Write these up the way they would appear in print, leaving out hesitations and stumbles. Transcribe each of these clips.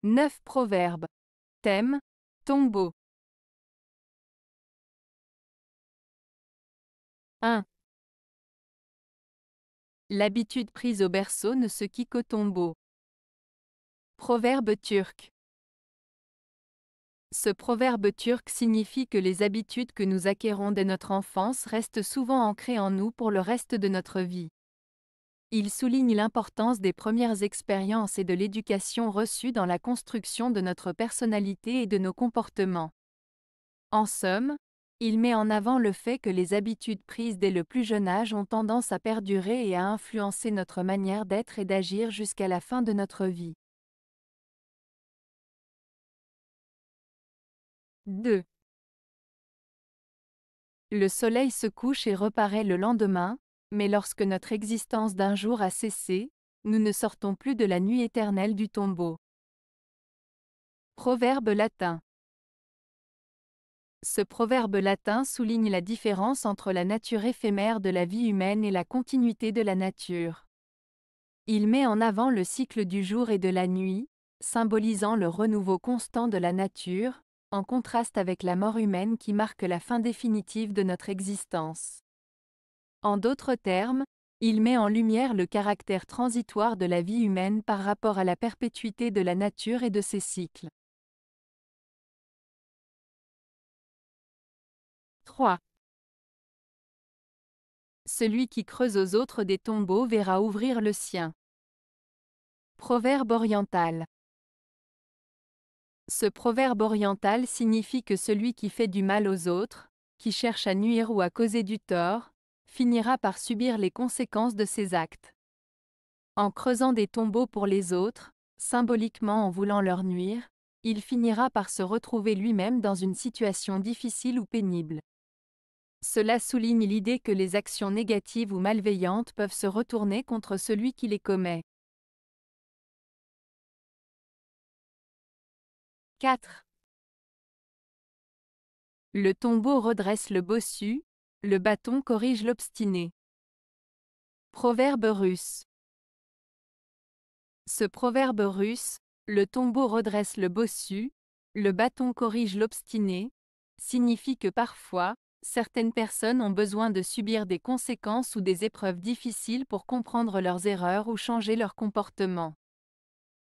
9 proverbes. Thème, tombeau. 1. L'habitude prise au berceau ne se quitte qu'au tombeau. Proverbe turc. Ce proverbe turc signifie que les habitudes que nous acquérons dès notre enfance restent souvent ancrées en nous pour le reste de notre vie. Il souligne l'importance des premières expériences et de l'éducation reçue dans la construction de notre personnalité et de nos comportements. En somme, il met en avant le fait que les habitudes prises dès le plus jeune âge ont tendance à perdurer et à influencer notre manière d'être et d'agir jusqu'à la fin de notre vie. 2. Le soleil se couche et reparaît le lendemain, mais lorsque notre existence d'un jour a cessé, nous ne sortons plus de la nuit éternelle du tombeau. Proverbe latin. Ce proverbe latin souligne la différence entre la nature éphémère de la vie humaine et la continuité de la nature. Il met en avant le cycle du jour et de la nuit, symbolisant le renouveau constant de la nature, en contraste avec la mort humaine qui marque la fin définitive de notre existence. En d'autres termes, il met en lumière le caractère transitoire de la vie humaine par rapport à la perpétuité de la nature et de ses cycles. 3. Celui qui creuse aux autres des tombeaux verra ouvrir le sien. Proverbe oriental. Ce proverbe oriental signifie que celui qui fait du mal aux autres, qui cherche à nuire ou à causer du tort, finira par subir les conséquences de ses actes. En creusant des tombeaux pour les autres, symboliquement en voulant leur nuire, il finira par se retrouver lui-même dans une situation difficile ou pénible. Cela souligne l'idée que les actions négatives ou malveillantes peuvent se retourner contre celui qui les commet. 4. Le tombeau redresse le bossu, le bâton corrige l'obstiné. Proverbe russe. Ce proverbe russe, le tombeau redresse le bossu, le bâton corrige l'obstiné, signifie que parfois, certaines personnes ont besoin de subir des conséquences ou des épreuves difficiles pour comprendre leurs erreurs ou changer leur comportement.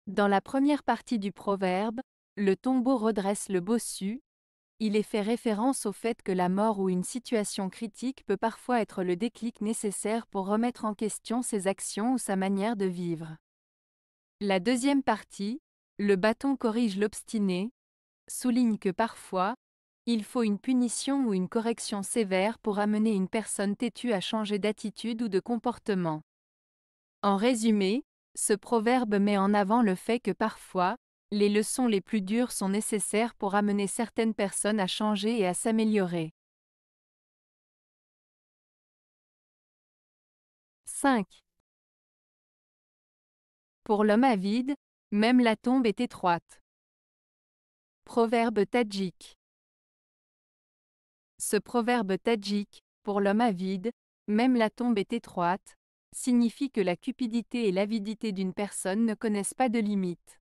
Dans la première partie du proverbe, le tombeau redresse le bossu, il est fait référence au fait que la mort ou une situation critique peut parfois être le déclic nécessaire pour remettre en question ses actions ou sa manière de vivre. La deuxième partie, le bâton corrige l'obstiné, souligne que parfois, il faut une punition ou une correction sévère pour amener une personne têtue à changer d'attitude ou de comportement. En résumé, ce proverbe met en avant le fait que parfois, les leçons les plus dures sont nécessaires pour amener certaines personnes à changer et à s'améliorer. 5. Pour l'homme avide, même la tombe est étroite. Proverbe tadjik. Ce proverbe tadjik, pour l'homme avide, même la tombe est étroite, signifie que la cupidité et l'avidité d'une personne ne connaissent pas de limite.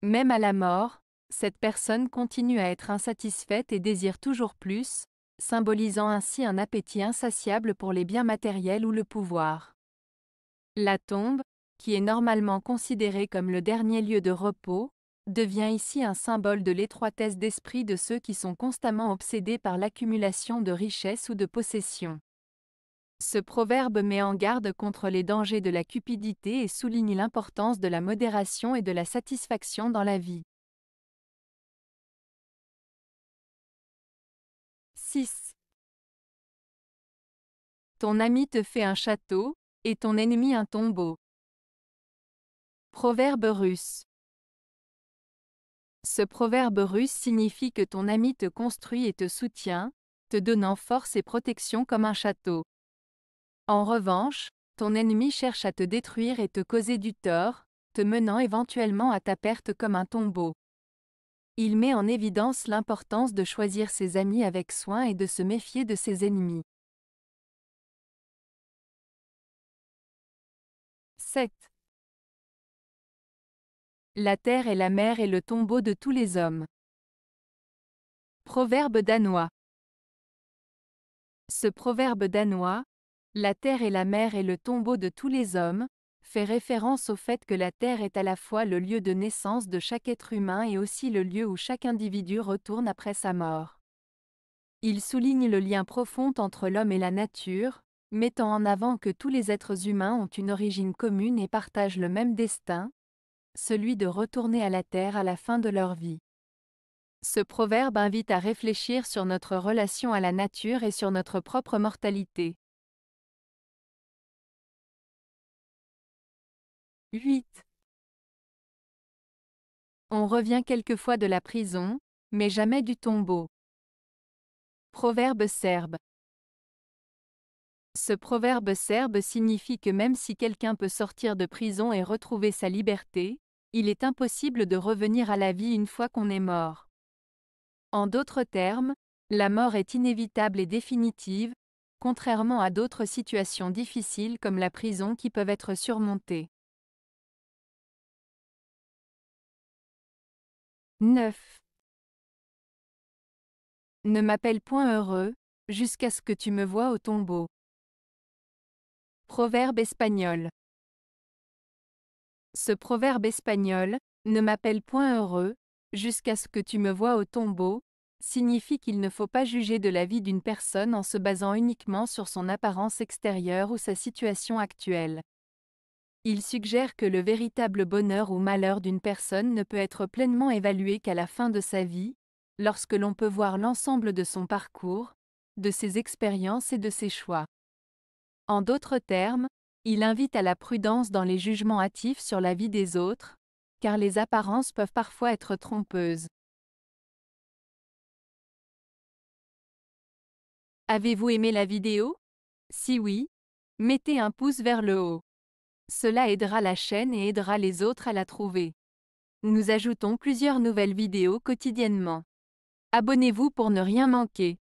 Même à la mort, cette personne continue à être insatisfaite et désire toujours plus, symbolisant ainsi un appétit insatiable pour les biens matériels ou le pouvoir. La tombe, qui est normalement considérée comme le dernier lieu de repos, devient ici un symbole de l'étroitesse d'esprit de ceux qui sont constamment obsédés par l'accumulation de richesses ou de possessions. Ce proverbe met en garde contre les dangers de la cupidité et souligne l'importance de la modération et de la satisfaction dans la vie. 6. Ton ami te fait un château, et ton ennemi un tombeau. Proverbe russe. Ce proverbe russe signifie que ton ami te construit et te soutient, te donnant force et protection comme un château. En revanche, ton ennemi cherche à te détruire et te causer du tort, te menant éventuellement à ta perte comme un tombeau. Il met en évidence l'importance de choisir ses amis avec soin et de se méfier de ses ennemis. 7. La terre est la mère et le tombeau de tous les hommes. Proverbe danois. Ce proverbe danois, la terre est la mère et le tombeau de tous les hommes, fait référence au fait que la terre est à la fois le lieu de naissance de chaque être humain et aussi le lieu où chaque individu retourne après sa mort. Il souligne le lien profond entre l'homme et la nature, mettant en avant que tous les êtres humains ont une origine commune et partagent le même destin, celui de retourner à la terre à la fin de leur vie. Ce proverbe invite à réfléchir sur notre relation à la nature et sur notre propre mortalité. 8. On revient quelquefois de la prison, mais jamais du tombeau. Proverbe serbe. Ce proverbe serbe signifie que même si quelqu'un peut sortir de prison et retrouver sa liberté, il est impossible de revenir à la vie une fois qu'on est mort. En d'autres termes, la mort est inévitable et définitive, contrairement à d'autres situations difficiles comme la prison qui peuvent être surmontées. 9. Ne m'appelle point heureux, jusqu'à ce que tu me voies au tombeau. Proverbe espagnol. Ce proverbe espagnol, ne m'appelle point heureux, jusqu'à ce que tu me voies au tombeau, signifie qu'il ne faut pas juger de la vie d'une personne en se basant uniquement sur son apparence extérieure ou sa situation actuelle. Il suggère que le véritable bonheur ou malheur d'une personne ne peut être pleinement évalué qu'à la fin de sa vie, lorsque l'on peut voir l'ensemble de son parcours, de ses expériences et de ses choix. En d'autres termes, il invite à la prudence dans les jugements hâtifs sur la vie des autres, car les apparences peuvent parfois être trompeuses. Avez-vous aimé la vidéo? Si oui, mettez un pouce vers le haut. Cela aidera la chaîne et aidera les autres à la trouver. Nous ajoutons plusieurs nouvelles vidéos quotidiennement. Abonnez-vous pour ne rien manquer.